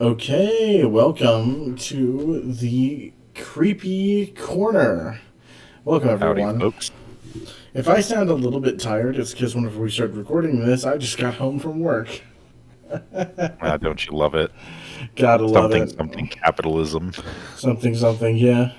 Okay, welcome to the Creepy Corner. Welcome, Howdy, everyone. folks. If I sound a little bit tired, it's because whenever we started recording this, I just got home from work. Don't you love it? Gotta love Something, it. something capitalism. Something, something, yeah.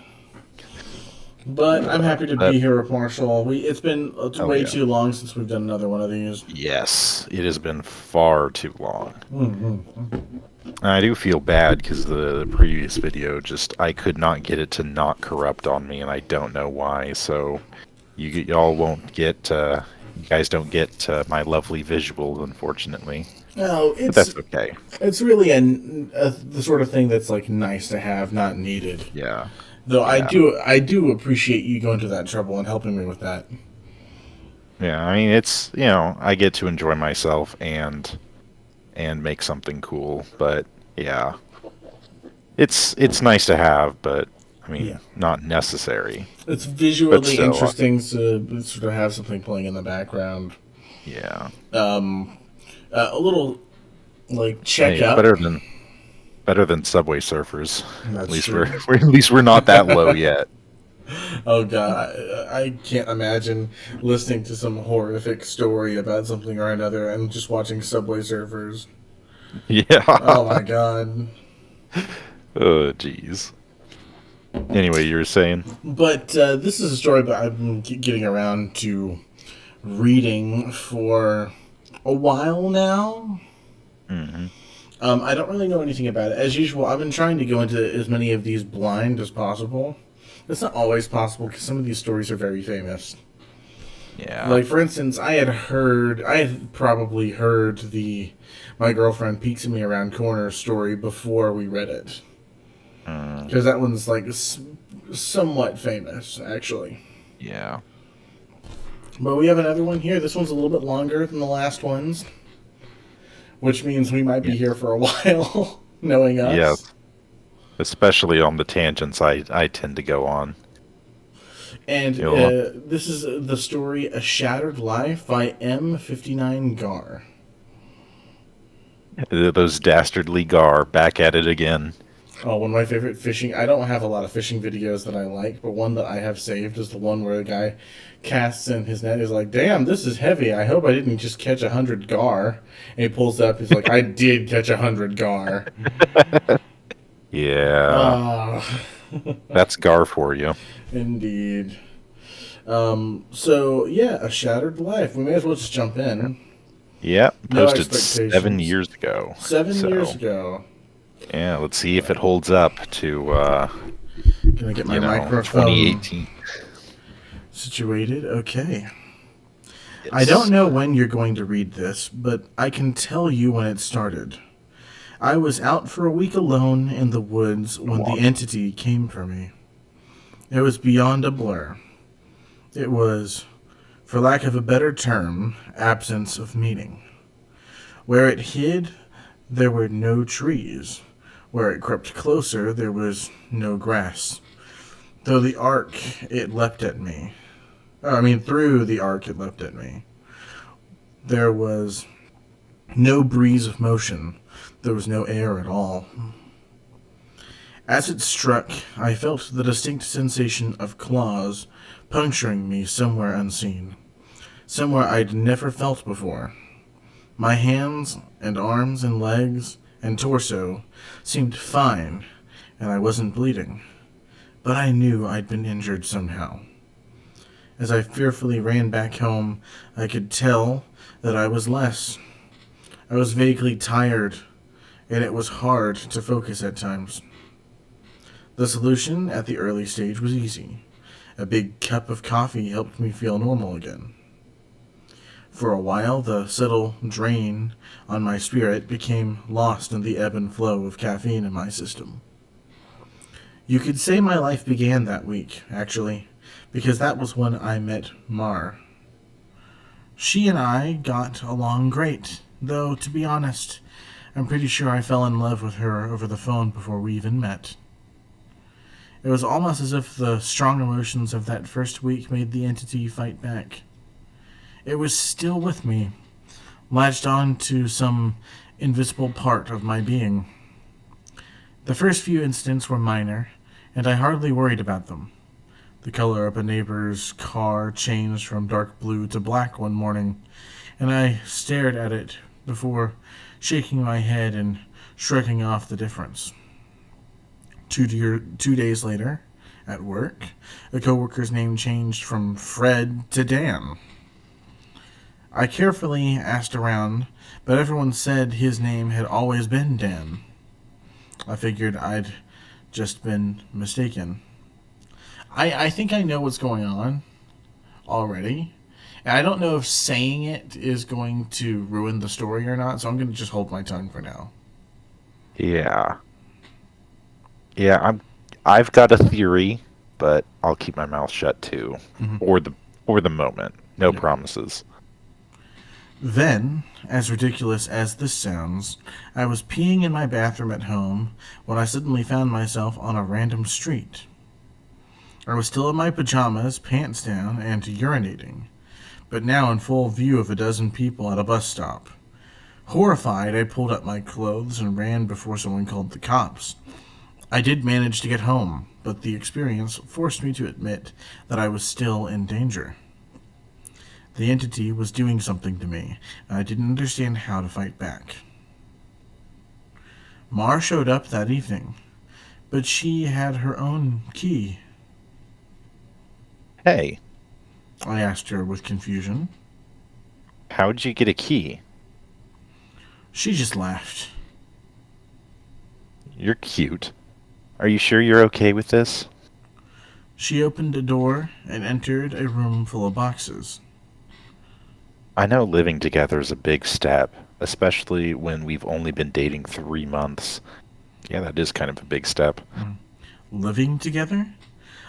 But I'm happy to But, be here with Marshall. It's been oh way yeah. too long since we've done another one of these. Yes, it has been far too long. Mm-hmm. And I do feel bad because the previous video I could not get it to not corrupt on me, and I don't know why. So y'all won't get, you guys don't get my lovely visuals, unfortunately. No, But that's okay. it's really the sort of thing that's like nice to have, not needed. Yeah, Though yeah, I do appreciate you going to that trouble and helping me with that. yeah. I mean, I get to enjoy myself and make something cool. But yeah, it's nice to have, but I Yeah, mean, not necessary. it's But visually still, interesting to sort of have something playing in the background. yeah. Um, a little like check Hey, up. better than Subway Surfers. At That's least true. at least we're not that low yet. Oh god, I can't imagine listening to some horrific story about something or another and just watching Subway Surfers. Yeah. Oh my god. Oh, jeez. Anyway, you were saying? But this is a story that I've been getting around to reading for a while now. Hmm. I don't really know anything about it. As usual, I've been trying to go into as many of these blind as possible. It's not always possible because some of these stories are very famous. Yeah. Like, for instance, I had probably heard the My Girlfriend Peeks at Me Around Corner story before we read it. Mm, Because that one's, like, somewhat famous, actually. yeah. But we have another one here. This one's a little bit longer than the last ones, which means we might Yeah. be here for a while, knowing us. Yes. Especially on the tangents I tend to go on. And You know, this is the story A Shattered Life by M59 Gar. those dastardly Gar back at it again. Oh, one of my favorite fishing. I don't have a lot of fishing videos that I like, but one that I have saved is the one where a guy casts in his net. He's like, "Damn, this is heavy. I hope I didn't just catch 100 gar." And he pulls up. He's like, "I did catch 100 gar." Yeah. Ah, That's Gar for you. indeed. So yeah, A Shattered Life. We may as well just jump in. Yep, No posted 7 expectations. years ago. 7 years So, ago. yeah, let's see if it holds up to, Gonna get my microphone 2018. situated. Okay. I don't Yes. know when you're going to read this, but I can tell you when it started. I was out for a week alone in the woods when the entity came for me. It was beyond a blur. It was, for lack of a better term, absence of meaning. Where it hid, there were no trees. Where it crept closer, there was no grass. Though the arc, it leapt at me. Through the arc, it leapt at me. There was no breeze of motion. There was no air at all. As it struck, I felt the distinct sensation of claws puncturing me somewhere unseen. Somewhere I'd never felt before. My hands and arms and legs and torso seemed fine, and I wasn't bleeding. But I knew I'd been injured somehow. As I fearfully ran back home, I could tell that I was less. I was vaguely tired, and it was hard to focus at times. The solution at the early stage was easy. A big cup of coffee helped me feel normal again. For a while, the subtle drain on my spirit became lost in the ebb and flow of caffeine in my system. You could say my life began that week, actually, because that was when I met Mar. She and I got along great, though, to be honest, I'm pretty sure I fell in love with her over the phone before we even met. It was almost as if the strong emotions of that first week made the entity fight back. It was still with me, latched on to some invisible part of my being. The first few incidents were minor, and I hardly worried about them. The color of a neighbor's car changed from dark blue to black one morning, and I stared at it before shaking my head and shrugging off the difference. 2 days later, at work, a coworker's name changed from Fred to Dan. I carefully asked around, but everyone said his name had always been Dan. I figured I'd just been mistaken. I think I know what's going on already. And I don't know if saying it is going to ruin the story or not, so I'm going to just hold my tongue for now. Yeah. Yeah, I've got a theory, but I'll keep my mouth shut too. Mm-hmm. Or the moment. No Yeah. promises. Then, as ridiculous as this sounds, I was peeing in my bathroom at home when I suddenly found myself on a random street. I was still in my pajamas, pants down, and urinating, but now in full view of a dozen people at a bus stop. Horrified, I pulled up my clothes and ran before someone called the cops. I did manage to get home, but the experience forced me to admit that I was still in danger. The entity was doing something to me, and I didn't understand how to fight back. Mar showed up that evening, but she had her own key. Hey, I asked her with confusion. how'd you get a key? She just laughed. You're cute. Are you sure you're okay with this? She opened a door and entered a room full of boxes. I know living together is a big step, especially when we've only been dating 3 months. Yeah, that is kind of a big step. Living together?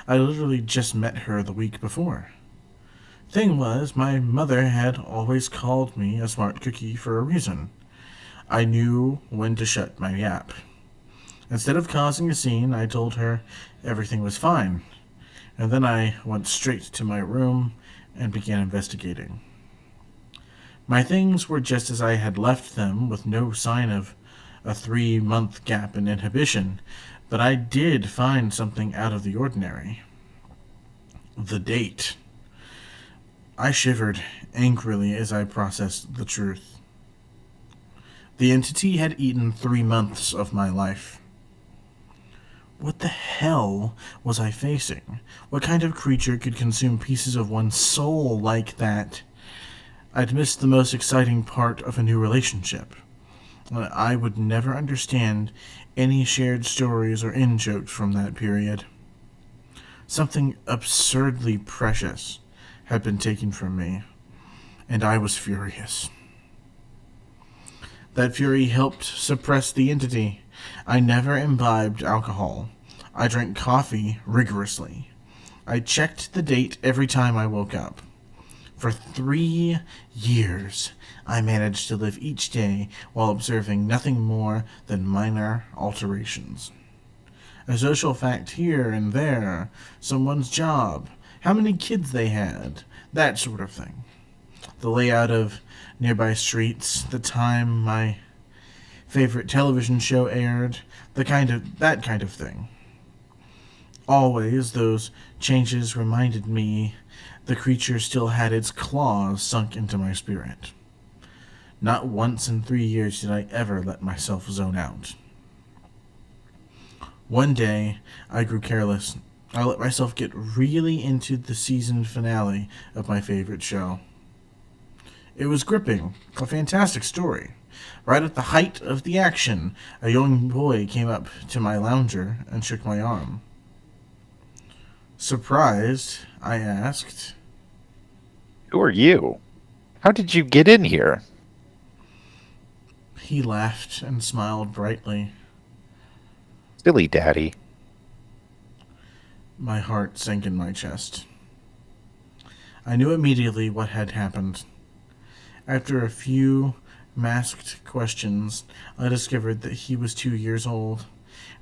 I literally just met her the week before. Thing was, my mother had always called me a smart cookie for a reason. I knew when to shut my yap. Instead of causing a scene, I told her everything was fine, and then I went straight to my room and began investigating. My things were just as I had left them, with no sign of a 3-month gap in inhibition, but I did find something out of the ordinary. The date. I shivered angrily as I processed the truth. The entity had eaten 3 months of my life. What the hell was I facing? What kind of creature could consume pieces of one's soul like that? I'd missed the most exciting part of a new relationship. I would never understand any shared stories or in-jokes from that period. Something absurdly precious had been taken from me, and I was furious. That fury helped suppress the entity. I never imbibed alcohol. I drank coffee rigorously. I checked the date every time I woke up. For 3 years, I managed to live each day while observing nothing more than minor alterations. A social fact here and there, someone's job, how many kids they had, that sort of thing. The layout of nearby streets, the time my favorite television show aired, that kind of thing. Always, those changes reminded me the creature still had its claws sunk into my spirit. Not once in 3 years did I ever let myself zone out. One day, I grew careless. I let myself get really into the season finale of my favorite show. It was gripping, a fantastic story. Right at the height of the action, a young boy came up to my lounger and shook my arm. Surprised, I asked, Who are you? How did you get in here? He laughed and smiled brightly. Silly daddy. My heart sank in my chest. I knew immediately what had happened. After a few masked questions, I discovered that he was 2 years old,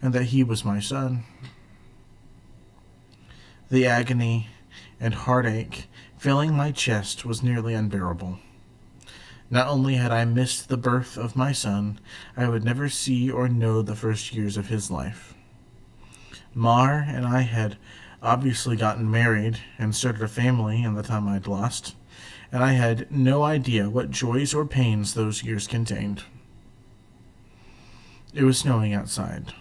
and that he was my son. The agony and heartache filling my chest was nearly unbearable. Not only had I missed the birth of my son, I would never see or know the first years of his life. Mar and I had obviously gotten married and started a family in the time I'd lost, and I had no idea what joys or pains those years contained. It was snowing outside.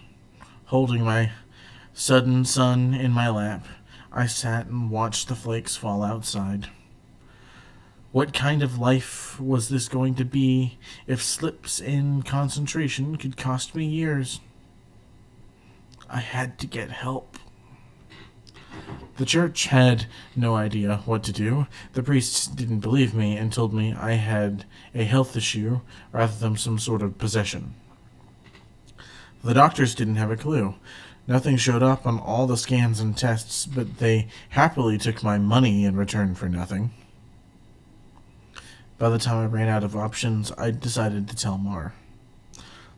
Holding my sudden son in my lap, I sat and watched the flakes fall outside. What kind of life was this going to be if slips in concentration could cost me years? I had to get help. The church had no idea what to do. The priests didn't believe me and told me I had a health issue rather than some sort of possession. The doctors didn't have a clue. Nothing showed up on all the scans and tests, but they happily took my money in return for nothing. By the time I ran out of options, I decided to tell Mar.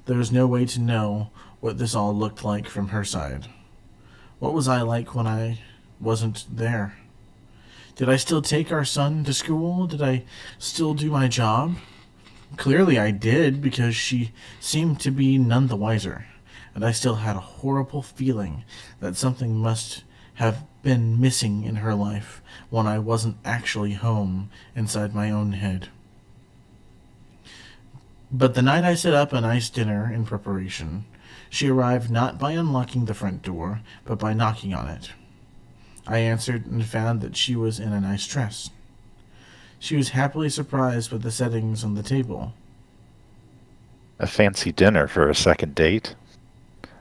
There was no way to know what this all looked like from her side. What was I like when I wasn't there? Did I still take our son to school? Did I still do my job? Clearly I did, because she seemed to be none the wiser, and I still had a horrible feeling that something must have been missing in her life when I wasn't actually home inside my own head. But the night I set up a nice dinner in preparation, she arrived not by unlocking the front door, but by knocking on it. I answered and found that she was in a nice dress. She was happily surprised with the settings on the table. A fancy dinner for a second date?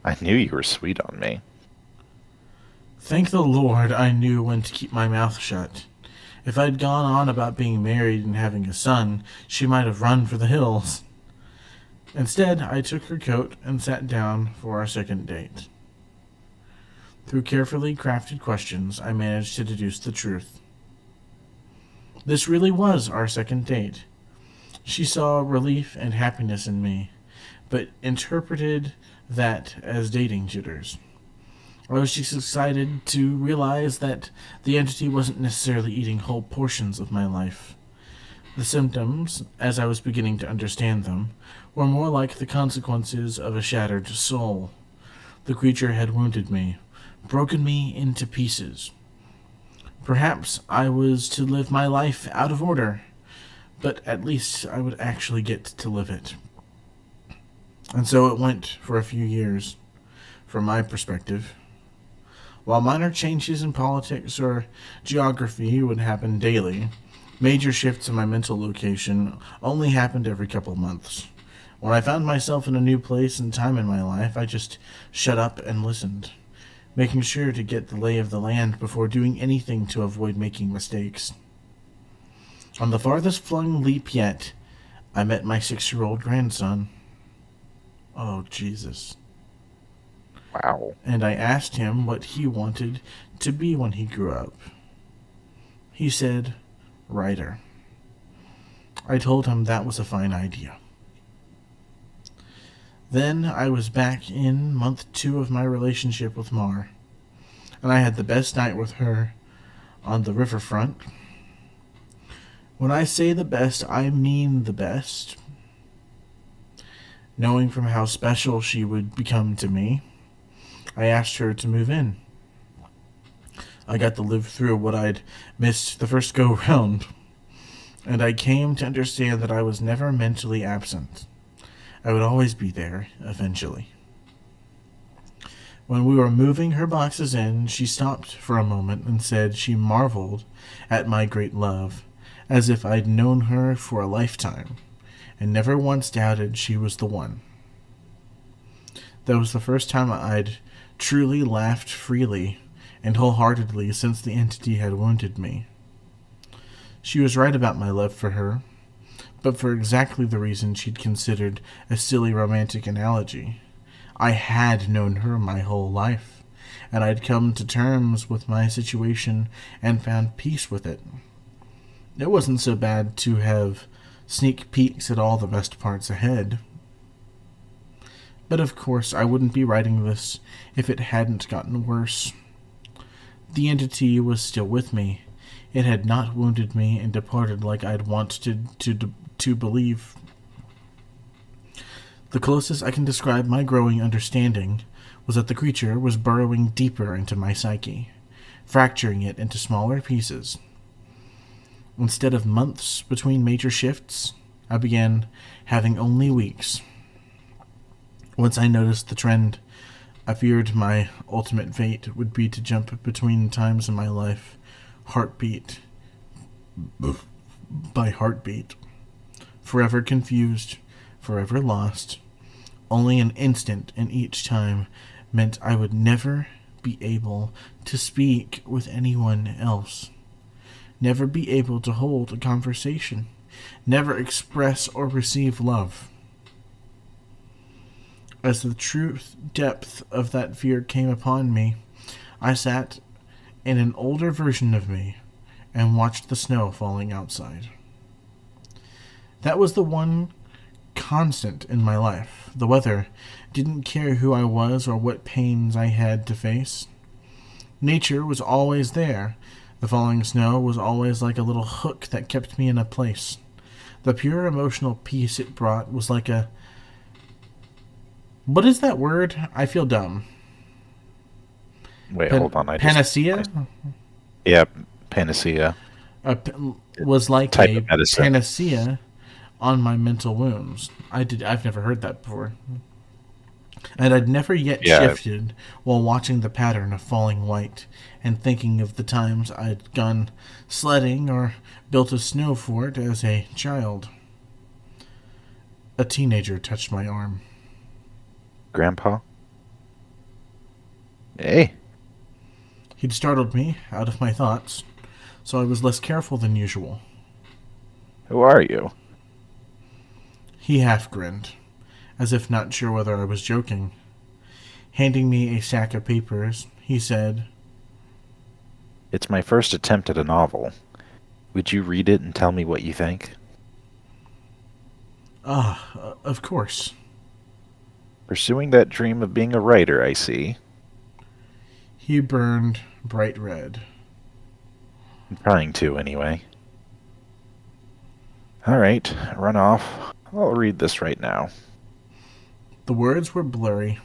I knew you were sweet on me. Thank the Lord I knew when to keep my mouth shut. If I'd gone on about being married and having a son, she might have run for the hills. Instead, I took her coat and sat down for our second date. Through carefully crafted questions, I managed to deduce the truth. This really was our second date. She saw relief and happiness in me, but interpreted that as dating jitters. I was just excited to realize that the entity wasn't necessarily eating whole portions of my life. The symptoms, as I was beginning to understand them, were more like the consequences of a shattered soul. The creature had wounded me, broken me into pieces. Perhaps I was to live my life out of order, but at least I would actually get to live it. And so it went for a few years, from my perspective. While minor changes in politics or geography would happen daily, major shifts in my mental location only happened every couple of months. When I found myself in a new place and time in my life, I just shut up and listened, making sure to get the lay of the land before doing anything to avoid making mistakes. On the farthest flung leap yet, I met my 6-year-old grandson. Oh, Jesus. Wow. And I asked him what he wanted to be when he grew up. He said, writer. I told him that was a fine idea. Then I was back in month 2 of my relationship with Mar, and I had the best night with her on the riverfront. When I say the best, I mean the best. Knowing from how special she would become to me, I asked her to move in. I got to live through what I'd missed the first go-round, and I came to understand that I was never mentally absent. I would always be there, eventually. When we were moving her boxes in, she stopped for a moment and said she marveled at my great love, as if I'd known her for a lifetime, and never once doubted she was the one. That was the first time I'd truly laughed freely and wholeheartedly since the entity had wounded me. She was right about my love for her, but for exactly the reason she'd considered a silly romantic analogy. I had known her my whole life, and I'd come to terms with my situation and found peace with it. It wasn't so bad to have sneak peeks at all the best parts ahead. But of course, I wouldn't be writing this if it hadn't gotten worse. The entity was still with me, It had not wounded me and departed like I'd wanted to believe. The closest I can describe my growing understanding was that the creature was burrowing deeper into my psyche, fracturing it into smaller pieces. Instead of months between major shifts, I began having only weeks. Once I noticed the trend, I feared my ultimate fate would be to jump between times in my life, heartbeat by heartbeat, forever confused, forever lost. Only an instant in each time meant I would never be able to speak with anyone else, never be able to hold a conversation, never express or receive love. As the true depth of that fear came upon me, I sat in an older version of me and watched the snow falling outside. That was the one constant in my life. The weather didn't care who I was or what pains I had to face. Nature was always there. The falling snow was always like a little hook that kept me in a place. The pure emotional peace it brought was like a... What is that word? I feel dumb. Wait, hold on. Panacea? Yeah, panacea. Was like Type a of medicine. panacea on my mental wounds. I've never heard that before. And I'd never yet shifted while watching the pattern of falling white and thinking of the times I'd gone sledding or built a snow fort as a child. A teenager touched my arm. Grandpa? Hey. He'd startled me out of my thoughts, so I was less careful than usual. Who are you? He half grinned, as if not sure whether I was joking. Handing me a stack of papers, he said, It's my first attempt at a novel. Would you read it and tell me what you think? Of course. Pursuing that dream of being a writer, I see. He burned bright red. I'm trying to, anyway. Alright, run off. I'll read this right now. The words were blurry,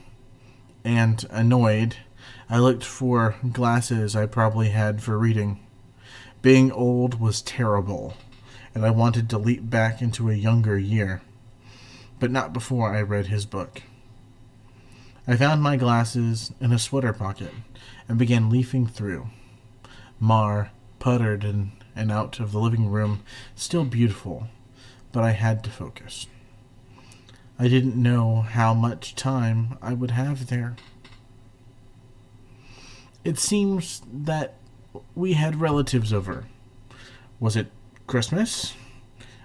and, annoyed, I looked for glasses I probably had for reading. Being old was terrible, and I wanted to leap back into a younger year. But not before I read his book. I found my glasses in a sweater pocket and began leafing through. Mar puttered in and out of the living room, still beautiful, but I had to focus. I didn't know how much time I would have there. It seems that we had relatives over. Was it Christmas?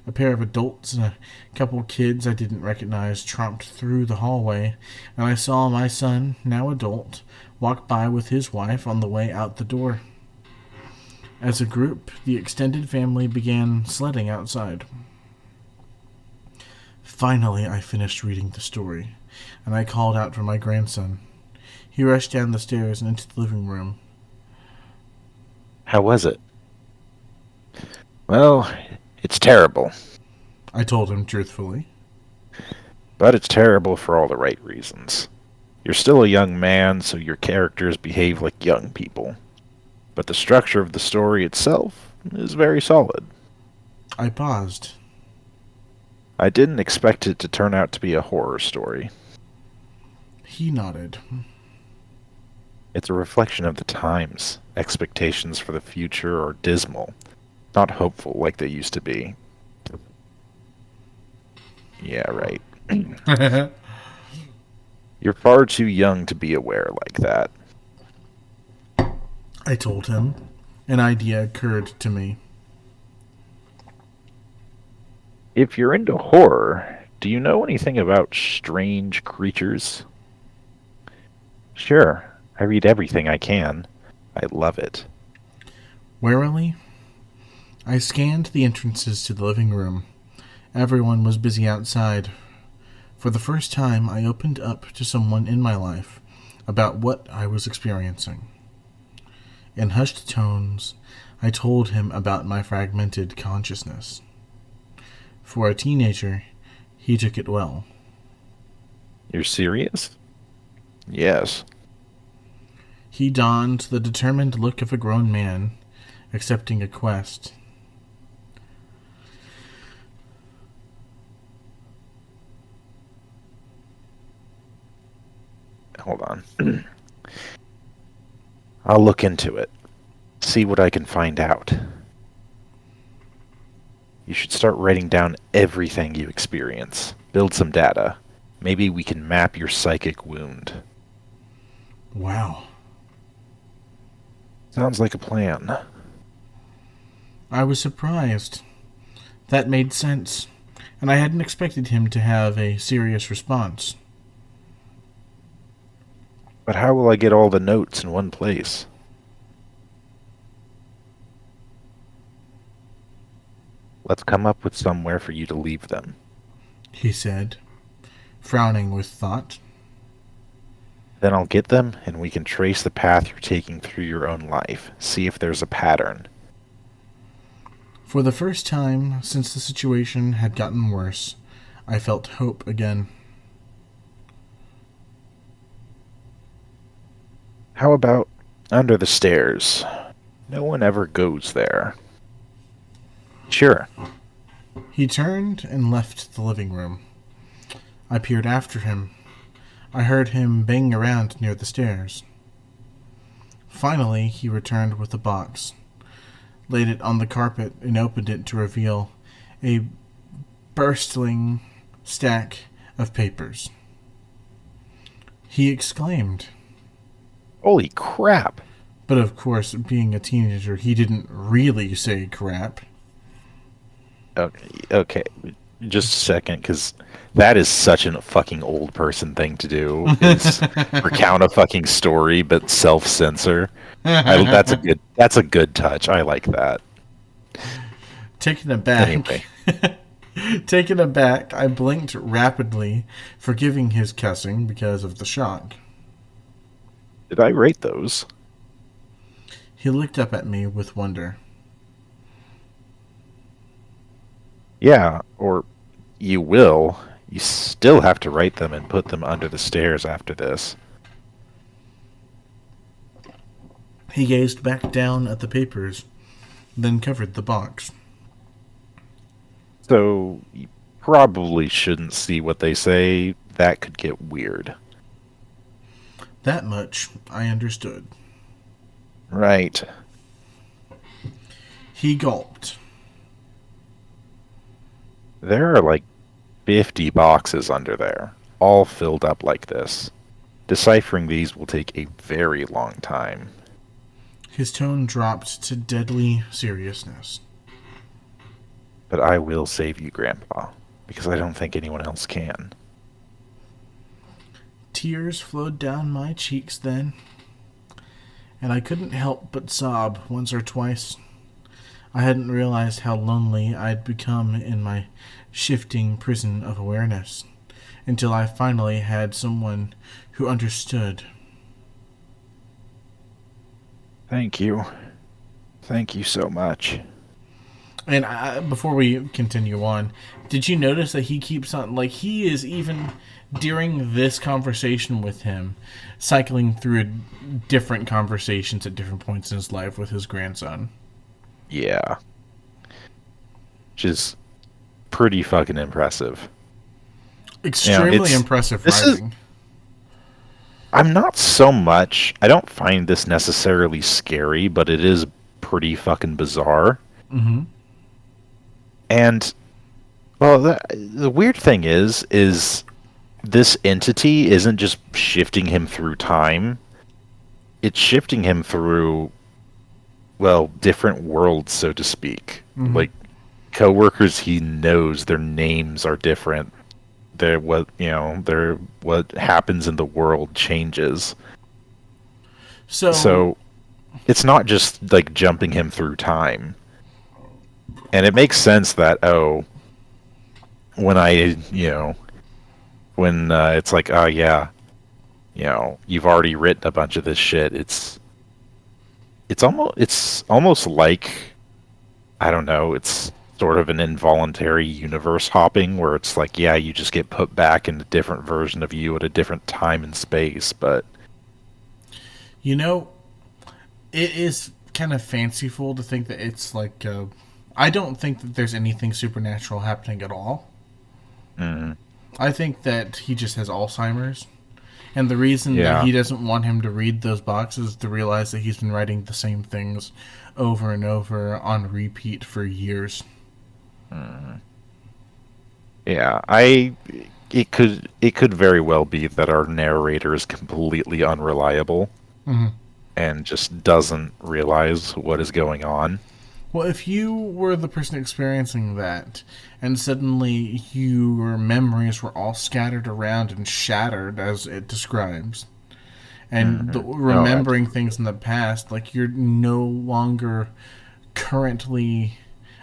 A pair of adults and a couple kids I didn't recognize tromped through the hallway, and I saw my son, now adult, walk by with his wife on the way out the door. As a group, the extended family began sledding outside. Finally, I finished reading the story, and I called out for my grandson. He rushed down the stairs and into the living room. How was it? Well, it's terrible. I told him truthfully. But it's terrible for all the right reasons. You're still a young man, so your characters behave like young people. But the structure of the story itself is very solid. I paused. I didn't expect it to turn out to be a horror story. He nodded. It's a reflection of the times. Expectations for the future are dismal, not hopeful like they used to be. Yeah, right. You're far too young to be aware like that. I told him. An idea occurred to me. If you're into horror, do you know anything about strange creatures? Sure, I read everything I can. I love it. Warily, I scanned the entrances to the living room. Everyone was busy outside. For the first time, I opened up to someone in my life about what I was experiencing. In hushed tones, I told him about my fragmented consciousness. For a teenager, he took it well. You're serious? Yes. He donned the determined look of a grown man, accepting a quest. Hold on. I'll look into it. See what I can find out. You should start writing down everything you experience. Build some data. Maybe we can map your psychic wound. Wow. Sounds like a plan. I was surprised. That made sense, and I hadn't expected him to have a serious response. But how will I get all the notes in one place? Let's come up with somewhere for you to leave them. He said, frowning with thought. Then I'll get them, and we can trace the path you're taking through your own life. See if there's a pattern. For the first time since the situation had gotten worse, I felt hope again. How about under the stairs? No one ever goes there. Sure. He turned and left the living room. I peered after him. I heard him banging around near the stairs. Finally, he returned with a box, laid it on the carpet, and opened it to reveal a bustling stack of papers. He exclaimed. Holy crap! But of course, being a teenager, he didn't really say crap. Okay. Just a second, because that is such a fucking old person thing to do. Is recount a fucking story, but self-censor. That's a good touch. I like that. Taken aback. Anyway. Taken aback, I blinked rapidly, forgiving his cussing because of the shock. Did I rate those? He looked up at me with wonder. Yeah, or you will. You still have to write them and put them under the stairs after this. He gazed back down at the papers, then covered the box. So, you probably shouldn't see what they say. That could get weird. That much I understood. Right. He gulped. There are like 50 boxes under there, all filled up like this. Deciphering these will take a very long time. His tone dropped to deadly seriousness. But I will save you, Grandpa, because I don't think anyone else can. Tears flowed down my cheeks then, and I couldn't help but sob once or twice. I hadn't realized how lonely I'd become in my shifting prison of awareness until I finally had someone who understood. Thank you. Thank you so much. And before we continue on, did you notice that he keeps on, like, he is even during this conversation with him, cycling through different conversations at different points in his life with his grandson? Yeah. Which is pretty fucking impressive. Extremely impressive writing. I'm not so much... I don't find this necessarily scary, but it is pretty fucking bizarre. Mm-hmm. And, well, the weird thing is this entity isn't just shifting him through time. It's shifting him through, well, different worlds, so to speak. Mm-hmm. Like, coworkers he knows, their names are different. What happens in the world changes. So it's not just like jumping him through time. And it makes sense that when it's like, you've already written a bunch of this shit, it's almost like, I don't know, it's sort of an involuntary universe hopping where it's like, yeah, you just get put back in a different version of you at a different time and space, but You know, it is kind of fanciful to think that it's like. I don't think that there's anything supernatural happening at all. mm, I think that he just has Alzheimer's. And the reason that yeah. he doesn't want him to read those boxes is to realize that he's been writing the same things over and over on repeat for years. Mm. Yeah, I it could very well be that our narrator is completely unreliable Mm-hmm. and just doesn't realize what is going on. Well, if you were the person experiencing that, and suddenly your memories were all scattered around and shattered, as it describes, and Oh, remembering things in absolutely. the past, like you're no longer currently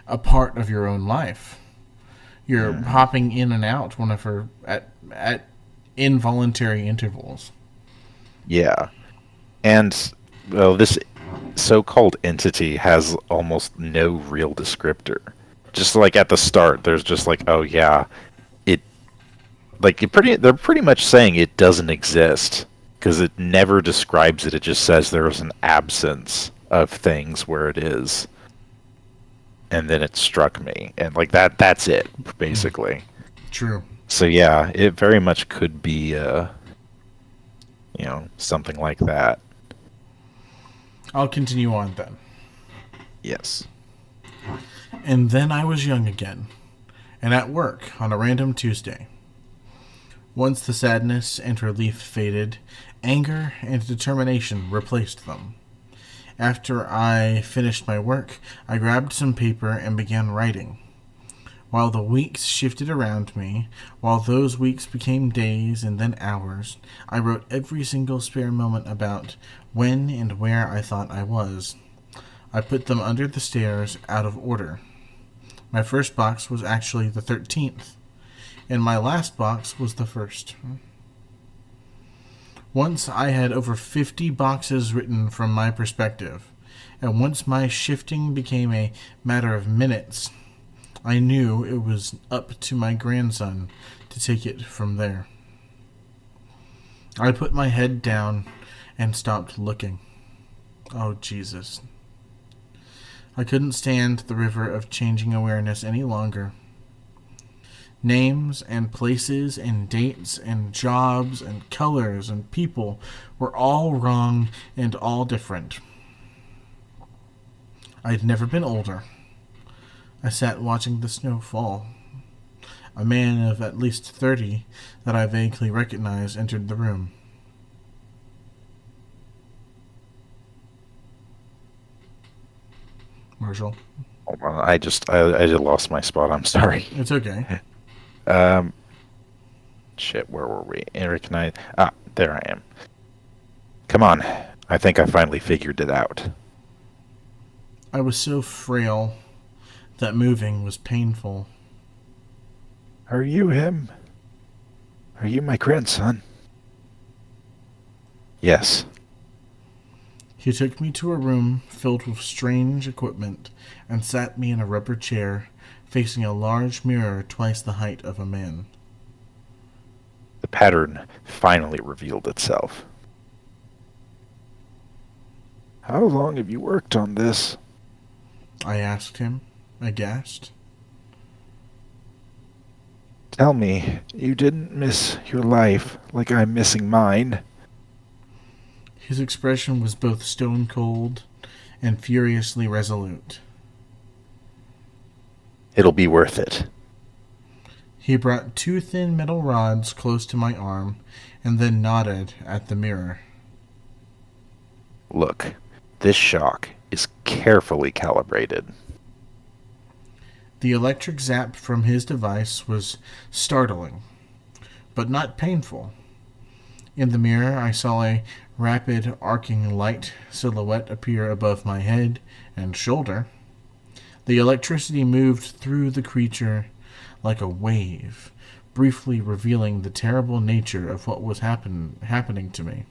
a part of your own life. You're Hmm. hopping in and out whenever at involuntary intervals. Yeah. And well, this so-called entity has almost no real descriptor. Just like at the start, there's just like, oh yeah, it they're pretty much saying it doesn't exist because it never describes it. It just says there's an absence of things where it is, and then it struck me, and like that's it basically. True. So yeah, it very much could be something like that. I'll continue on then. Yes. And then I was young again, and at work on a random Tuesday. Once the sadness and relief faded, anger and determination replaced them. After I finished my work, I grabbed some paper and began writing. While the weeks shifted around me, while those weeks became days and then hours, I wrote every single spare moment about when and where I thought I was. I put them under the stairs out of order. My first box was actually the 13th, and my last box was the first. Once I had over 50 boxes written from my perspective, and once my shifting became a matter of minutes, I knew it was up to my grandson to take it from there. I put my head down and stopped looking. Oh, Jesus. I couldn't stand the river of changing awareness any longer. Names and places and dates and jobs and colors and people were all wrong and all different. I'd never been older. I sat watching the snow fall. A man of at least 30 that I vaguely recognized entered the room. Marshall. Hold on, I just lost my spot. I'm sorry. It's okay. Um, shit, where were we? Eric and I. There I am. Come on. I think I finally figured it out. I was so frail that moving was painful. Are you him? Are you my grandson? Yes. He took me to a room filled with strange equipment and sat me in a rubber chair facing a large mirror twice the height of a man. The pattern finally revealed itself. How long have you worked on this? I asked him, aghast. Tell me, you didn't miss your life like I'm missing mine. His expression was both stone cold and furiously resolute. It'll be worth it. He brought two thin metal rods close to my arm and then nodded at the mirror. Look, this shock is carefully calibrated. The electric zap from his device was startling, but not painful. In the mirror, I saw a rapid, arcing light silhouette appear above my head and shoulder. The electricity moved through the creature like a wave, briefly revealing the terrible nature of what was happening to me.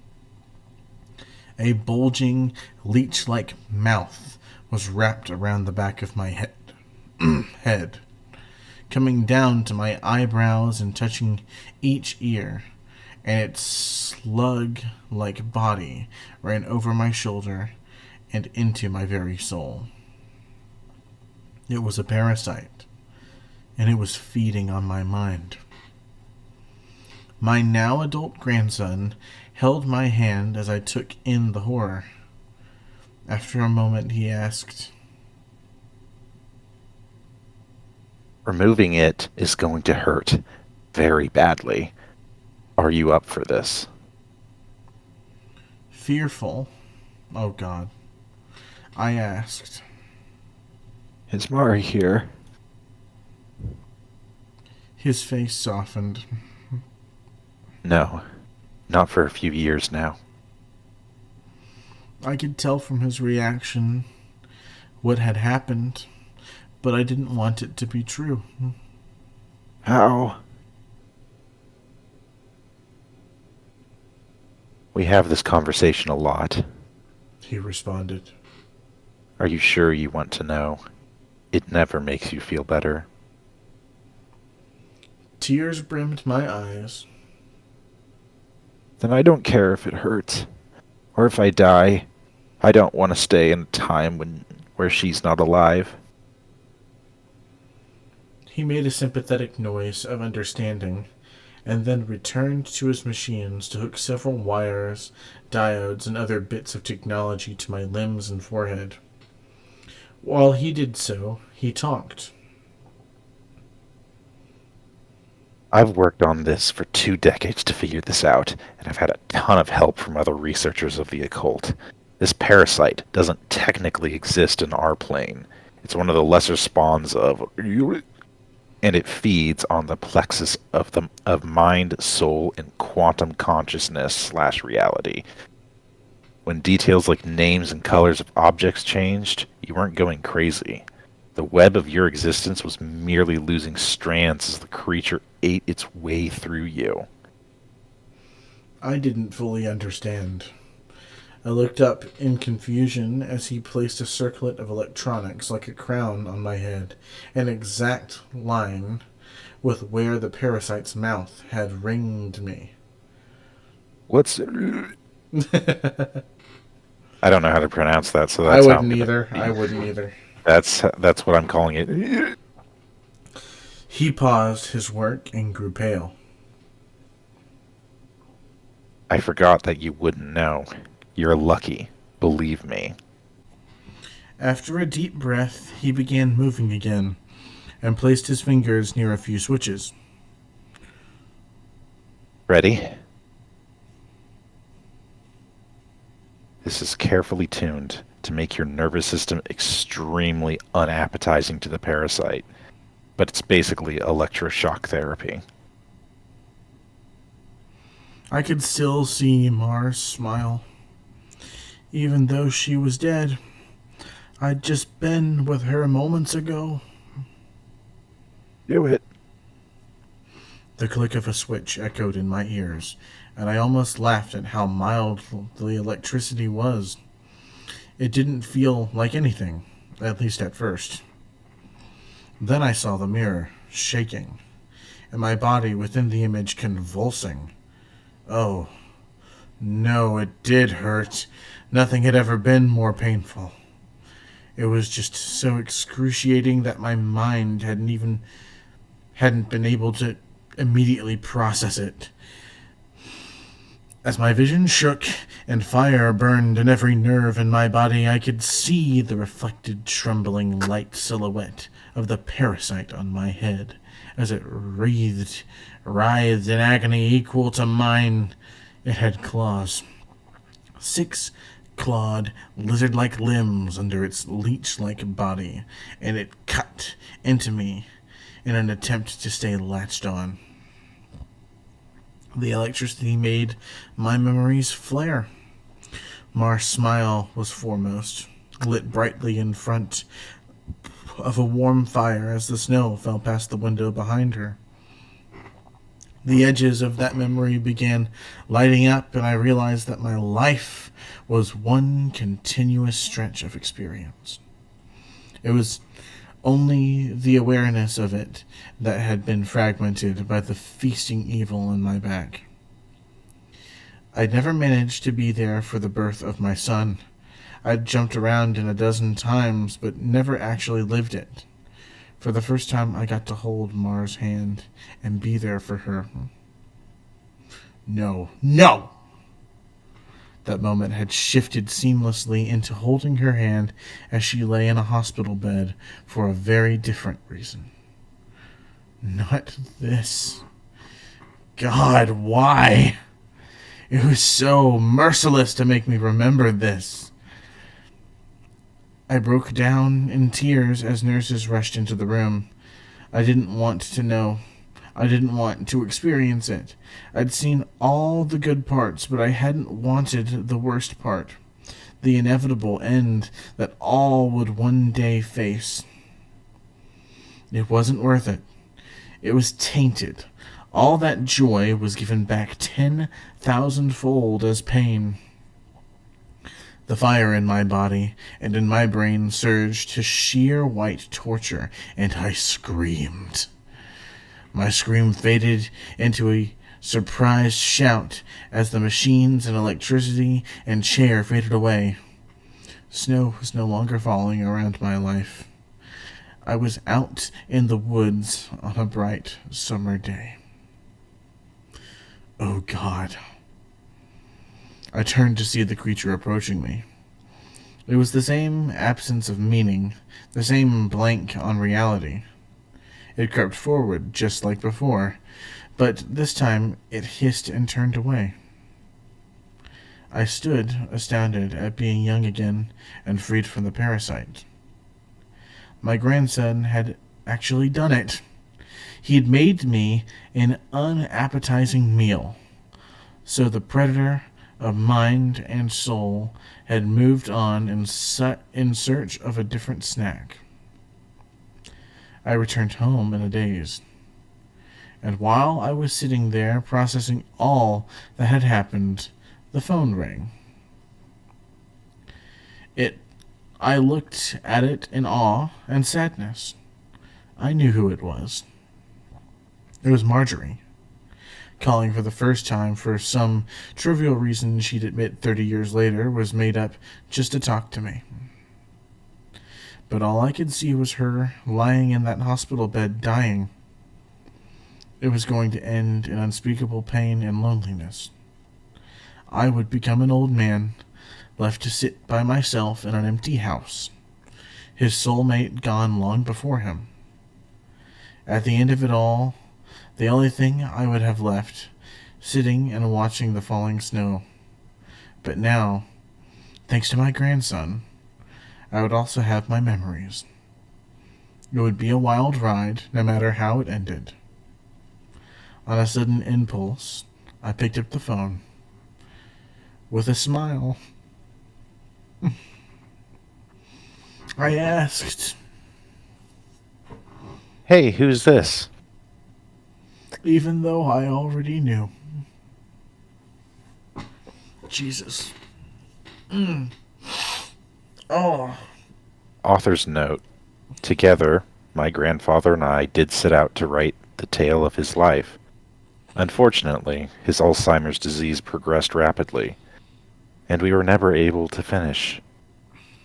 A bulging, leech-like mouth was wrapped around the back of my head, coming down to my eyebrows and touching each ear, and its slug-like body ran over my shoulder and into my very soul. It was a parasite, and it was feeding on my mind. My now adult grandson held my hand as I took in the horror. After a moment, he asked, Removing it is going to hurt very badly. Are you up for this? fearful, oh God, I asked. Is Mari here? His face softened. No, not for a few years now. I could tell from his reaction what had happened, but I didn't want it to be true. How? We have this conversation a lot. He responded. Are you sure you want to know? It never makes you feel better. Tears brimmed my eyes. Then I don't care if it hurts. Or if I die. I don't want to stay in a time where she's not alive. He made a sympathetic noise of understanding, and then returned to his machines to hook several wires, diodes, and other bits of technology to my limbs and forehead. While he did so, he talked. I've worked on this for 2 decades to figure this out, and I've had a ton of help from other researchers of the occult. This parasite doesn't technically exist in our plane. It's one of the lesser spawns of... and it feeds on the plexus of mind, soul, and quantum consciousness / reality. When details like names and colors of objects changed, you weren't going crazy. The web of your existence was merely losing strands as the creature ate its way through you. I didn't fully understand. I looked up in confusion as he placed a circlet of electronics like a crown on my head, an exact line with where the parasite's mouth had ringed me. What's... I don't know how to pronounce that, so I that's wouldn't either. I wouldn't either. That's what I'm calling it. He paused his work and grew pale. I forgot that you wouldn't know. You're lucky. Believe me. After a deep breath, he began moving again and placed his fingers near a few switches. Ready? This is carefully tuned to make your nervous system extremely unappetizing to the parasite, but it's basically electroshock therapy. I could still see Mars smile. Even though she was dead, I'd just been with her moments ago. Do it. The click of a switch echoed in my ears, and I almost laughed at how mild the electricity was. It didn't feel like anything, at least at first. Then I saw the mirror shaking, and my body within the image convulsing. Oh, no, it did hurt. Nothing had ever been more painful. It was just so excruciating that my mind hadn't been able to immediately process it. As my vision shook and fire burned in every nerve in my body, I could see the reflected, trembling light silhouette of the parasite on my head as it writhed in agony equal to mine. It had claws. 6 clawed, lizard-like limbs under its leech-like body, and it cut into me in an attempt to stay latched on. The electricity made my memories flare. Mar's smile was foremost, lit brightly in front of a warm fire as the snow fell past the window behind her. The edges of that memory began lighting up, and I realized that my life was one continuous stretch of experience. It was only the awareness of it that had been fragmented by the feasting evil in my back. I'd never managed to be there for the birth of my son. I'd jumped around in a dozen times, but never actually lived it. For the first time, I got to hold Mar's hand and be there for her. No, no! That moment had shifted seamlessly into holding her hand as she lay in a hospital bed for a very different reason. Not this. God, why? It was so merciless to make me remember this. I broke down in tears as nurses rushed into the room. I didn't want to know. I didn't want to experience it. I'd seen all the good parts, but I hadn't wanted the worst part. The inevitable end that all would one day face. It wasn't worth it. It was tainted. All that joy was given back 10,000-fold as pain. The fire in my body and in my brain surged to sheer white torture, and I screamed. My scream faded into a surprised shout as the machines and electricity and chair faded away. Snow was no longer falling around my life. I was out in the woods on a bright summer day. Oh God. I turned to see the creature approaching me. It was the same absence of meaning, the same blank on reality. It crept forward, just like before, but this time it hissed and turned away. I stood, astounded at being young again and freed from the parasite. My grandson had actually done it. He'd made me an unappetizing meal. So the predator of mind and soul had moved on in search of a different snack. I returned home in a daze. And while I was sitting there processing all that had happened, the phone rang. I looked at it in awe and sadness. I knew who it was. It was Marjorie, calling for the first time for some trivial reason she'd admit 30 years later was made up just to talk to me. But all I could see was her lying in that hospital bed dying. It was going to end in unspeakable pain and loneliness. I would become an old man, left to sit by myself in an empty house, his soulmate gone long before him. At the end of it all, the only thing I would have left, sitting and watching the falling snow. But now, thanks to my grandson, I would also have my memories. It would be a wild ride, no matter how it ended. On a sudden impulse, I picked up the phone. With a smile, I asked, Hey, who's this? even though I already knew. Jesus. Oh. Author's note. Together, my grandfather and I did set out to write the tale of his life. Unfortunately, his Alzheimer's disease progressed rapidly, and we were never able to finish.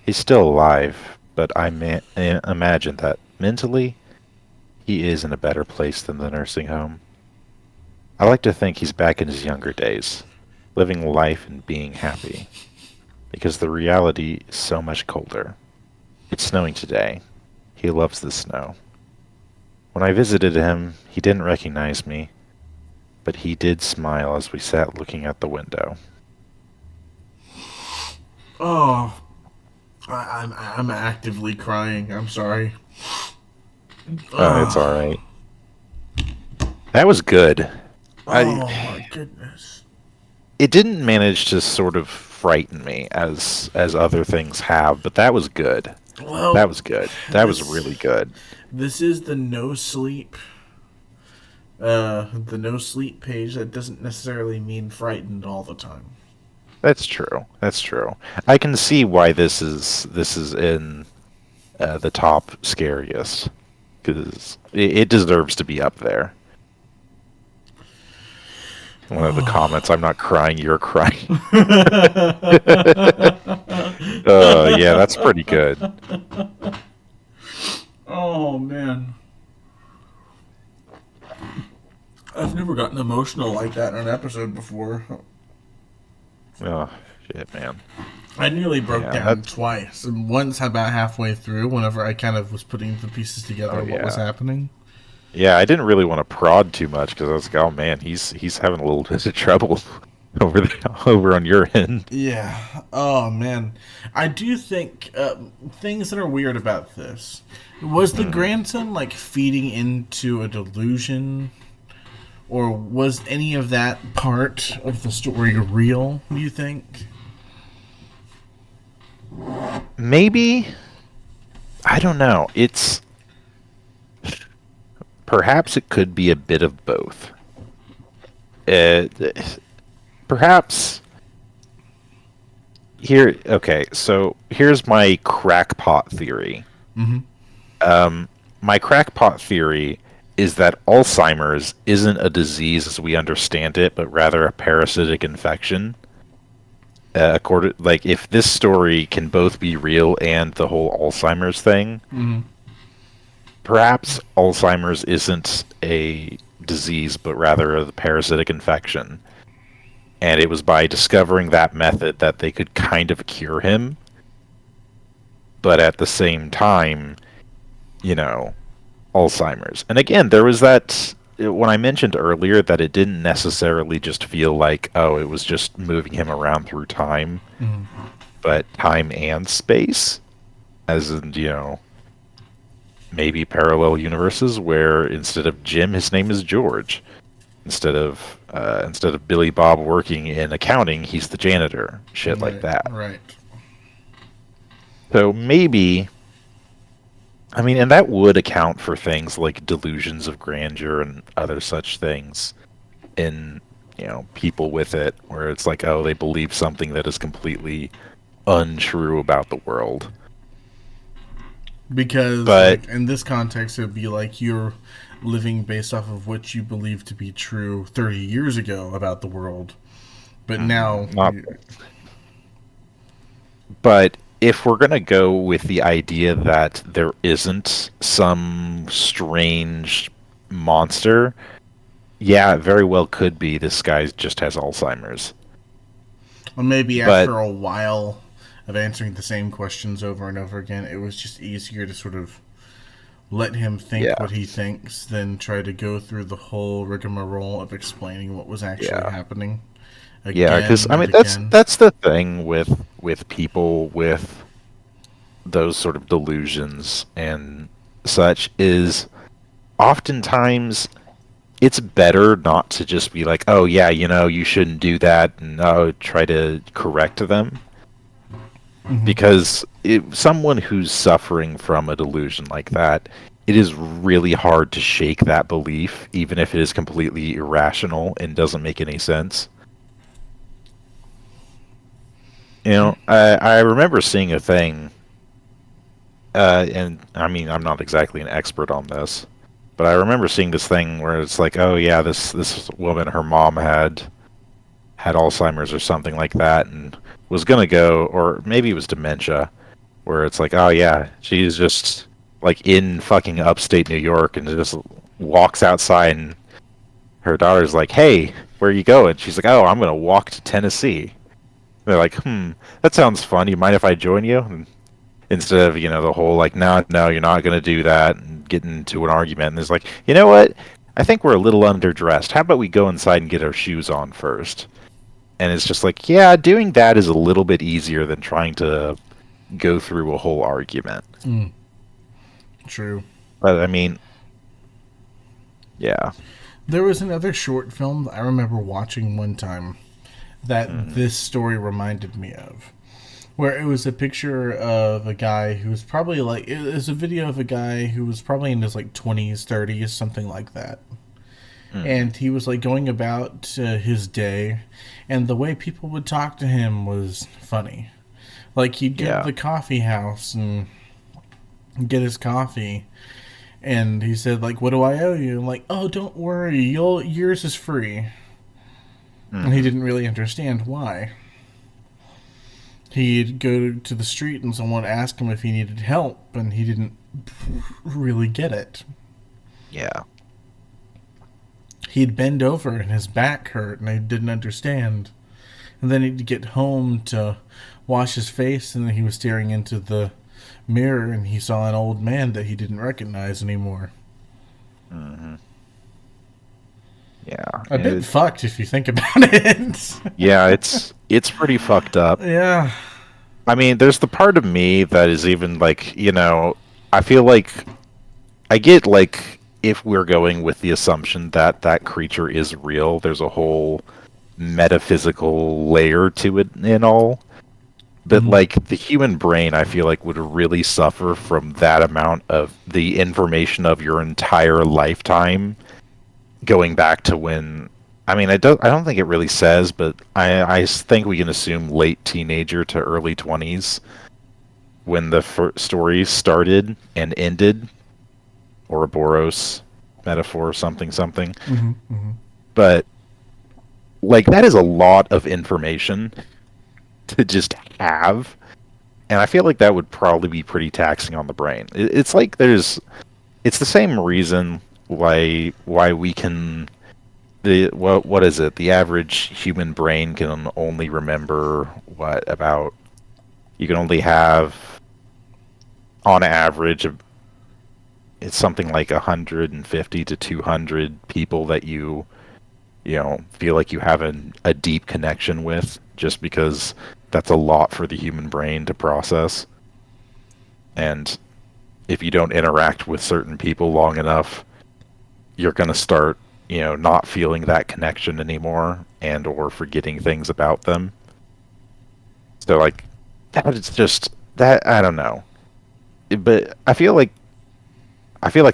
He's still alive, but I imagine that mentally, he is in a better place than the nursing home. I like to think he's back in his younger days, living life and being happy, because the reality is so much colder. It's snowing today. He loves the snow. When I visited him, he didn't recognize me, but he did smile as we sat looking out the window. Oh. I'm actively crying. I'm sorry. It's alright. That was good. Oh my goodness. It didn't manage to sort of frighten me as other things have, but that was good. Well, That was good. That was really good. This is the No Sleep the no sleep page, that doesn't necessarily mean frightened all the time. That's true. That's true. I can see why this is in the top scariest because it deserves to be up there. One of the comments, I'm not crying, you're crying. Yeah, that's pretty good. Oh man, I've never gotten emotional like that in an episode before. Oh, shit, man. I nearly broke Yeah, down that's. twice. And once about halfway through, whenever I kind of was putting the pieces together Oh, of what was yeah. happening. Yeah, I didn't really want to prod too much because I was like, oh man, he's having a little bit of trouble over on your end. Yeah. Oh man, I do think things that are weird about this. Was the Hmm. grandson like feeding into a delusion, or was any of that part of the story real? Do you think? Maybe I don't know. It's perhaps it could be a bit of both. Uh, Perhaps here. Okay, so here's my crackpot theory. Mm-hmm. My crackpot theory is that Alzheimer's isn't a disease as we understand it, but rather a parasitic infection. According, like, if this story can both be real and the whole Alzheimer's thing, Mm-hmm. perhaps Alzheimer's isn't a disease, but rather a parasitic infection. And it was by discovering that method that they could kind of cure him, but at the same time, you know, Alzheimer's. And again, there was that when I mentioned earlier that it didn't necessarily just feel like, oh, it was just moving him around through time, Mm-hmm. but time and space, as in, maybe parallel universes where instead of Jim, his name is George. Instead of Billy Bob working in accounting, he's the janitor. Shit like Right. that. Right. So maybe, I mean, and that would account for things like delusions of grandeur and other such things in, people with it, where it's like, oh, they believe something that is completely untrue about the world. Because, But like, in this context, it would be like you're living based off of what you believe to be true 30 years ago about the world. But now, not. But if we're gonna go with the idea that there isn't some strange monster, yeah, it very well could be this guy just has Alzheimer's. or maybe But after a while of answering the same questions over and over again, it was just easier to sort of let him think yeah, what he thinks than try to go through the whole rigmarole of explaining what was actually yeah, happening yeah, because again I and mean that's again. that's the thing with people with those sort of delusions and such is oftentimes it's better not to just be like, oh yeah, you shouldn't do that, and try to correct them. Hmm. Because someone who's suffering from a delusion like that, it is really hard to shake that belief, even if it is completely irrational and doesn't make any sense. I remember seeing a thing, and I mean, I'm not exactly an expert on this, but I remember seeing this thing where it's like, oh yeah, this woman, her mom had Alzheimer's or something like that, and was gonna go, or maybe it was dementia, where it's like, oh yeah, she's just like in fucking upstate New York and just walks outside, and her daughter's like, hey, where are you going? She's like, oh, I'm gonna walk to Tennessee. They're like, that sounds fun. You mind if I join you? And instead of the whole like, no, no, you're not gonna do that, and get into an argument. And there's like, you know what? I think we're a little underdressed. How about we go inside and get our shoes on first? And it's just like, yeah, doing that is a little bit easier than trying to go through a whole argument. Mm, true. But I mean, yeah. There was another short film I remember watching one time that Hmm. this story reminded me of, where it was a picture of a guy who was probably like, it was a video of a guy who was probably in his like 20s, 30s, something like that. Mm. and he was like going about his day, and the way people would talk to him was funny. Like he'd go to Yeah. the coffee house and get his coffee, and he said like, "What do I owe you?" I'm like, "Oh, don't worry, yours is free." And he Hmm. didn't really understand why. He'd go to the street and someone asked him if he needed help, and he didn't really get it. Yeah. He'd bend over and his back hurt, and he didn't understand. And then he'd get home to wash his face, and he was staring into the mirror, and he saw an old man that he didn't recognize anymore. Hmm. Yeah. A bit fucked if you think about it. Yeah, it's pretty fucked up. Yeah. I mean, there's the part of me that is even like, I feel like I get like if we're going with the assumption that that creature is real, there's a whole metaphysical layer to it and all. But Mm-hmm. like the human brain, I feel like would really suffer from that amount of the information of your entire lifetime going back to when. I mean, I don't think it really says, but I think we can assume late teenager to early 20s when the story started and ended, Ouroboros metaphor, something something. Mm-hmm. Mm-hmm. But like that is a lot of information to just have, and I feel like that would probably be pretty taxing on the brain. It's like it's the same reason why we can what is it? The average human brain can only remember what about you can only have on average it's something like 150 to 200 people that you feel like you have a deep connection with, just because that's a lot for the human brain to process. And if you don't interact with certain people long enough, you're going to start, not feeling that connection anymore and or forgetting things about them. So like that is just that I don't know. But I feel like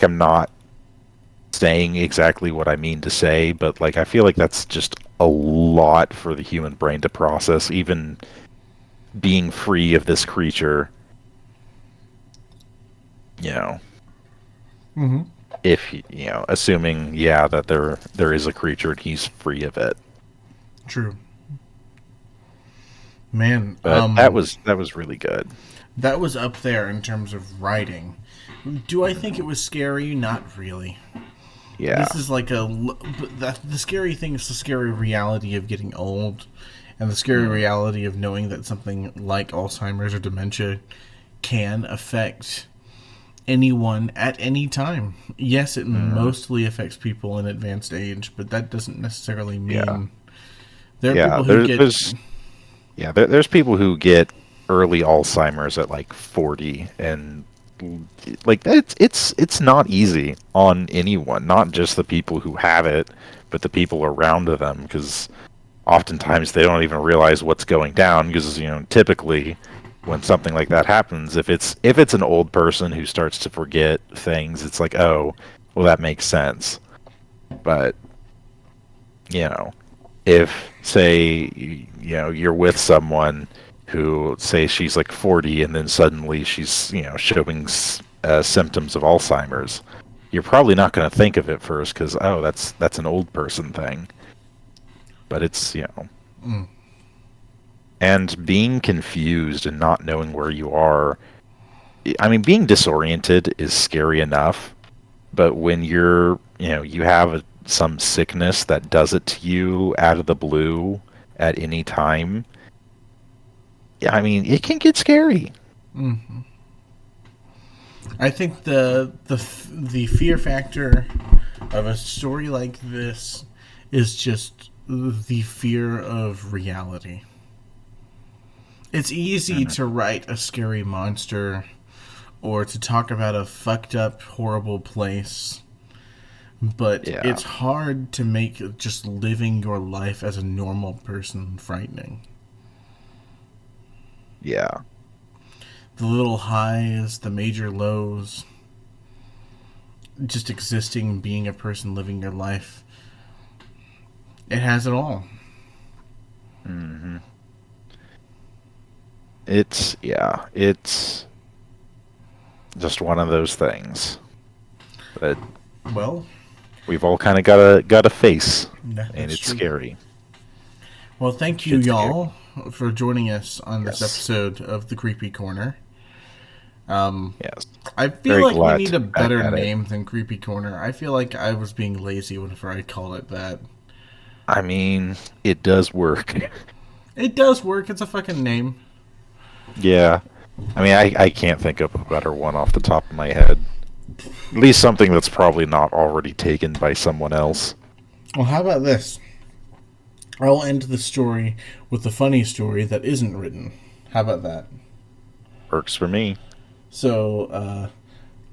I'm not saying exactly what I mean to say, but like I feel like that's just a lot for the human brain to process, even being free of this creature, you know, Mm-hmm. if assuming that there is a creature and he's free of it. True. Man, But that was really good. that was up there in terms of writing. Do I think it was scary? Not really. Yeah. This is like the scary thing is the scary reality of getting old, and the scary Mm, reality of knowing that something like Alzheimer's or dementia can affect anyone at any time. Yes, it mm, mostly affects people in advanced age, but that doesn't necessarily yeah. mean there are Yeah. people who get. There's people who get early Alzheimer's at like 40, and like it's not easy on anyone, not just the people who have it, but the people around them, because oftentimes they don't even realize what's going down, because typically when something like that happens, if it's an old person who starts to forget things, it's like, oh, well, that makes sense. But you know if say you're with someone who, say, she's like 40 and then suddenly she's showing symptoms of Alzheimer's, you're probably not going to think of it first because, oh, that's an old person thing. But it's Mm, and being confused and not knowing where you are. I mean, being disoriented is scary enough, but when you have some sickness that does it to you out of the blue at any time, yeah, I mean, it can get scary. mm. I think the fear factor of a story like this is just the fear of reality. It's easy Mhm. to write a scary monster or to talk about a fucked up, horrible place, but Yeah, it's hard to make just living your life as a normal person frightening. yeah, The little highs, the major lows, just existing, being a person living your life It has it all. Hmm. It's just one of those things that Well, we've all kind of got to face, and that's it's true. scary. Well, thank you, Shit's scary. y'all, for joining us on this Yes, episode of the Creepy Corner. yes. I feel Very like we glad need to a be back better at it. name than Creepy Corner. I feel like I was being lazy whenever I called it that. I mean, it does work. It does work. It's a fucking name. Yeah. I mean, I can't think of a better one off the top of my head. At least something that's probably not already taken by someone else. Well, how about this? I'll end the story with a funny story that isn't written. How about that? Works for me. So,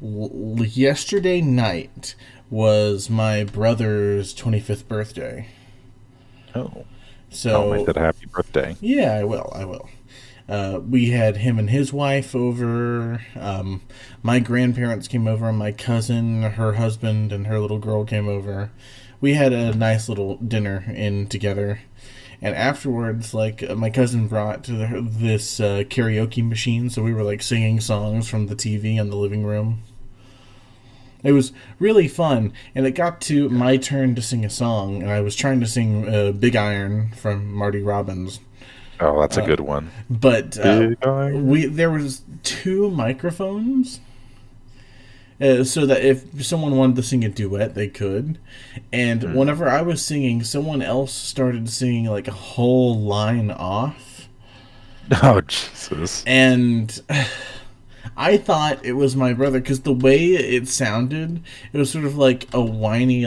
yesterday night was my brother's 25th birthday. Oh. Tell him I So, said happy birthday. yeah, I will. I will. We had him and his wife over. My grandparents came over. My cousin, her husband, and her little girl came over. We had a nice little dinner in together. And afterwards, my cousin brought this karaoke machine, so we were like singing songs from the TV in the living room. It was really fun, and it got to my turn to sing a song, and I was trying to sing "Big Iron" from Marty Robbins, Oh, that's a good one. but Big iron. we there was two microphones, so that if someone wanted to sing a duet, they could. And Hmm. whenever I was singing, someone else started singing like a whole line off, Oh, Jesus. and I thought it was my brother because the way it sounded, it was sort of like a whiny,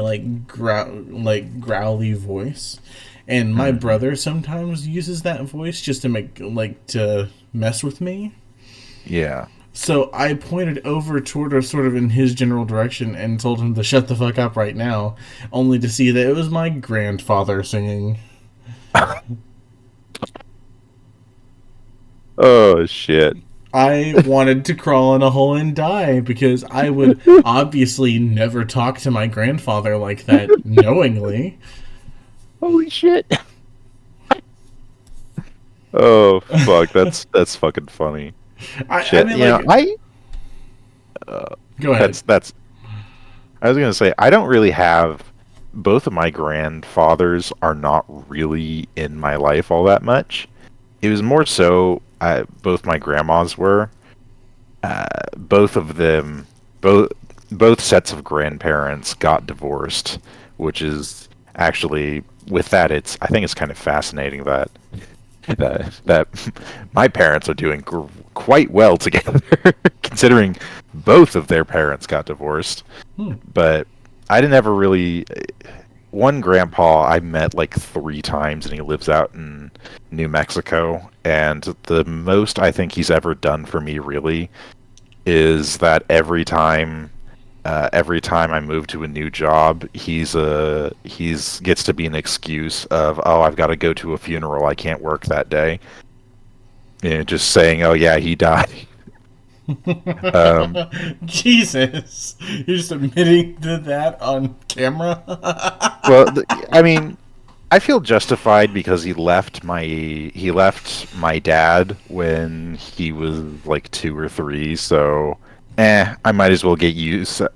growly voice. And my Hmm. brother sometimes uses that voice just to to mess with me. Yeah. So I pointed over toward her, sort of in his general direction, and told him to shut the fuck up right now, only to see that it was my grandfather singing. Oh, shit. I wanted to crawl in a hole and die because I would obviously never talk to my grandfather like that knowingly. Holy shit. Oh, fuck. That's fucking funny. I Shit. mean, like, Uh, go ahead. that's I was gonna say I don't really have both of my grandfathers are not really in my life all that much. It was more so both my grandmas were. Both of them, both both sets of grandparents got divorced, which is actually with that it's I think it's kind of fascinating that my parents are doing quite well together, considering both of their parents got divorced. Hmm. But I didn't ever really. One grandpa I met like 3 times, and he lives out in New Mexico. And the most I think he's ever done for me really is that every time I move to a new job, he's gets to be an excuse of, oh, I've got to go to a funeral, I can't work that day. Just saying, oh yeah, he died. Um, Jesus. You're just admitting to that on camera? well, I mean, I feel justified because he left my dad when he was like 2 or 3, so I might as well get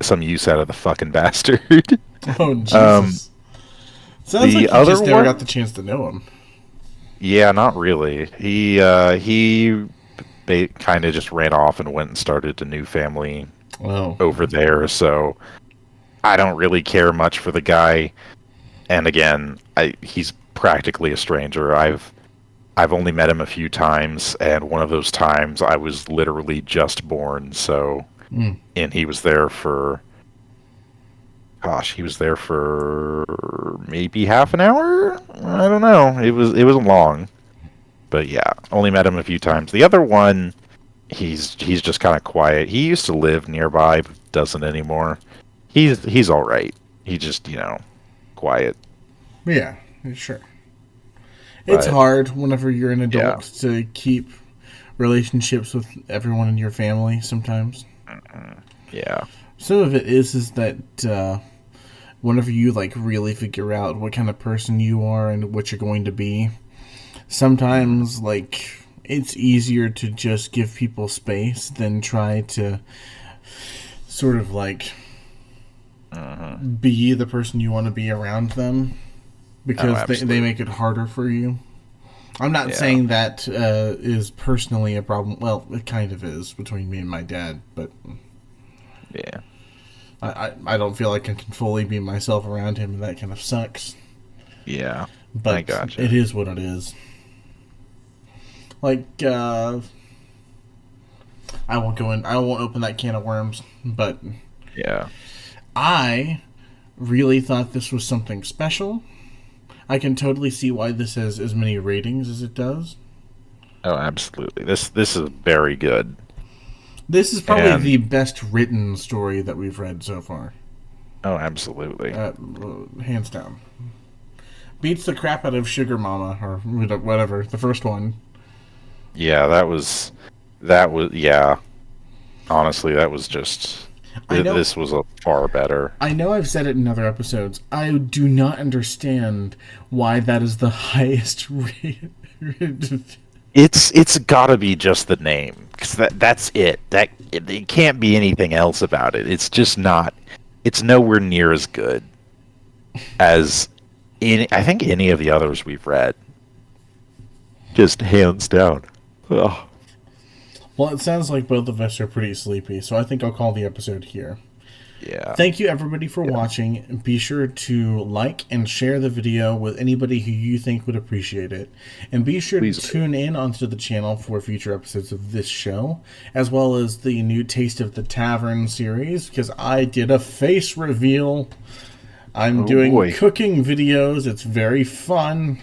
some use out of the fucking bastard. Oh, um, Jesus. Sounds the like you other just never got the one, chance to know him. yeah, not really. He kind of just ran off and went and started a new family Oh. over there, so I don't really care much for the guy. And again, he's practically a stranger. I've only met him a few times, and one of those times I was literally just born. So, Mm. and he was there for, gosh, he was there for maybe half an hour. I don't know. It was long, but yeah, only met him a few times. The other one, he's just kind of quiet. He used to live nearby, but doesn't anymore. He's all right. He just quiet, Yeah, sure. It's but hard whenever you're an yeah. adult to keep relationships with everyone in your family sometimes. Yeah. Some of it is that whenever you like really figure out what kind of person you are and what you're going to be, sometimes like it's easier to just give people space than try to sort of like be the person you want to be around them, because they make it harder for you. I'm not saying that is personally a problem. Well, it kind of is between me and my dad, but yeah, I don't feel like I can fully be myself around him, and that kind of sucks. Yeah, but I gotcha. It is what it is. Like, I won't go in. I won't open that can of worms. But yeah, I really thought this was something special. I can totally see why this has as many ratings as it does. Oh, absolutely. This is very good. This is probably the best written story that we've read so far. Oh, absolutely. Hands down. Beats the crap out of Sugar Mama, or whatever, the first one. Yeah, that was, yeah. Honestly, that was just, this was a far better. I know I've said it in other episodes. I do not understand why that is the highest rated. It's gotta be just the name, because that's it. It can't be anything else about it. It's just not. It's nowhere near as good as I think any of the others we've read. Just hands down. Ugh. Well, it sounds like both of us are pretty sleepy, so I think I'll call the episode here. Yeah. Thank you, everybody, for watching. Be sure to like and share the video with anybody who you think would appreciate it. And be sure to tune in onto the channel for future episodes of this show, as well as the new Taste of the Tavern series, because I did a face reveal. I'm doing cooking videos. It's very fun.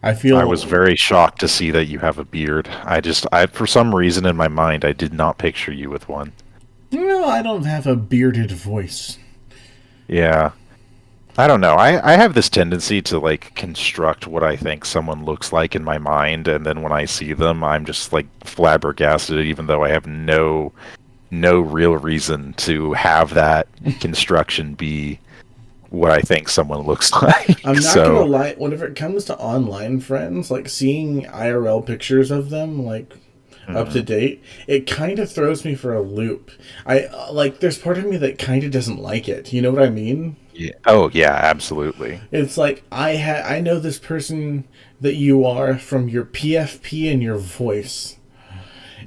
I was very shocked to see that you have a beard. I for some reason in my mind, I did not picture you with one. No, I don't have a bearded voice. Yeah. I don't know. I have this tendency to, like, construct what I think someone looks like in my mind, and then when I see them, I'm just, like, flabbergasted, even though I have no real reason to have that construction be what I think someone looks like. I'm not gonna lie, whenever it comes to online friends, like, seeing IRL pictures of them, like, up to date, it kind of throws me for a loop. There's part of me that kind of doesn't like it. You know what I mean? Yeah. Oh, yeah, absolutely. It's like, I know this person that you are from your PFP and your voice.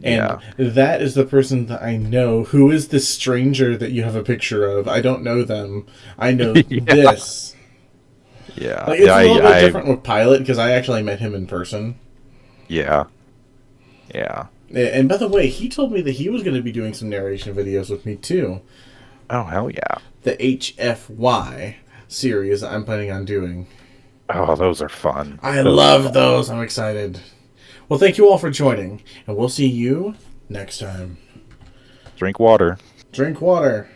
And that is the person that I know. Who is this stranger that you have a picture of? I don't know them. I know this. Yeah. Like, it's a little bit different with Pilot, because I actually met him in person. Yeah. Yeah. And by the way, he told me that he was going to be doing some narration videos with me too. Oh, hell yeah. The HFY series I'm planning on doing. Oh, those are fun. I love those. I'm excited. Well, thank you all for joining, and we'll see you next time. Drink water. Drink water.